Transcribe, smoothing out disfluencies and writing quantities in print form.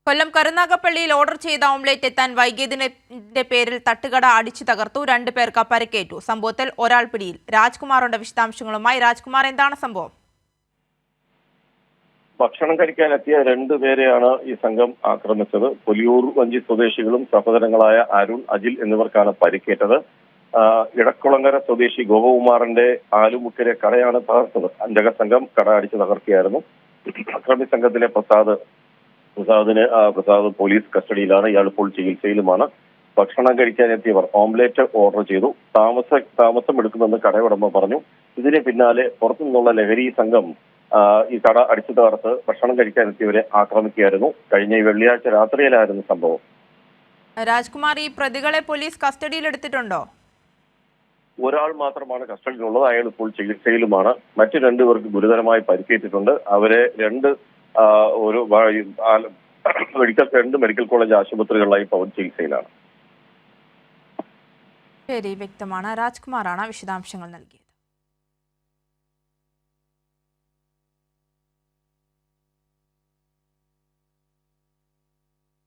കൊല്ലം കരുനാഗപ്പള്ളിയിൽ order ചെയ്ത omelette എത്താൻ വൈകിയതിന്റെ പേരിൽ തട്ടുകട അടിച്ചു തകർത്തു. 2 പേർക്ക് പരിക്കേറ്റു. സംഭവത്തിൽ ഒരാൾ പിടിയിൽ. രാജ്കുമാറുണ്ട് വിശദാംശങ്ങളുമായി. രാജ്കുമാർ, എന്താണ് സംഭവം? ഭക്ഷണം കഴിക്കാനെത്തിയ 2 പേരെയാണ് ഈ സംഘം ആക്രമിച്ചത്. പുലിയൂർ വഞ്ചി സ്വദേശികളും സഹോദരങ്ങളായ അരുൺ, അജിൽ എന്നിവർക്കാണ് പരിക്കേറ്റത്. ഇടക്കുളങ്ങര സ്വദേശി ഗോപകുമാറിന്റെ ആലുമുക്കിലെ കടയാണ് തകർത്തത്. അഞ്ചംഗ സംഘം കട അടിച്ചു തകർക്കുകയായിരുന്നു. അക്രമി സംഘത്തിലെ പ്രസാദ് പോലീസ് കസ്റ്റഡിയിലാണ്. ഇയാൾ ഇപ്പോൾ ചികിത്സയിലുമാണ്. ഭക്ഷണം കഴിക്കാനെത്തിയവർ ഓംലെറ്റ് ഓർഡർ ചെയ്തു. താമസം എടുക്കുമെന്ന് കടയുടമ പറഞ്ഞു. ഇതിന് പിന്നാലെ പുറത്തുനിന്നുള്ള ലഹരി സംഘം ഈ കട അടിച്ചു തകർത്ത് ഭക്ഷണം കഴിക്കാനെത്തിയവരെ ആക്രമിക്കുകയായിരുന്നു. കഴിഞ്ഞ വെള്ളിയാഴ്ച രാത്രിയിലായിരുന്നു സംഭവം. രാജ്കുമാർ, ഈ പ്രതികളെ പോലീസ് കസ്റ്റഡിയിലെടുത്തിട്ടുണ്ടോ? ഒരാൾ മാത്രമാണ് കസ്റ്റഡിയിലുള്ളത്. അയാൾ ഇപ്പോൾ ചികിത്സയിലുമാണ്. മറ്റു 2 പേർക്ക് ഗുരുതരമായി പരിക്കേറ്റിട്ടുണ്ട്. അവരെ 2 മെഡിക്കൽ കോളേജ് ആശുപത്രികളിലായി ചികിത്സയിലാണ്. ശരി, വ്യക്തമാണ്. രാജ്കുമാറാണ് വിശദാംശങ്ങൾ നൽകിയത്.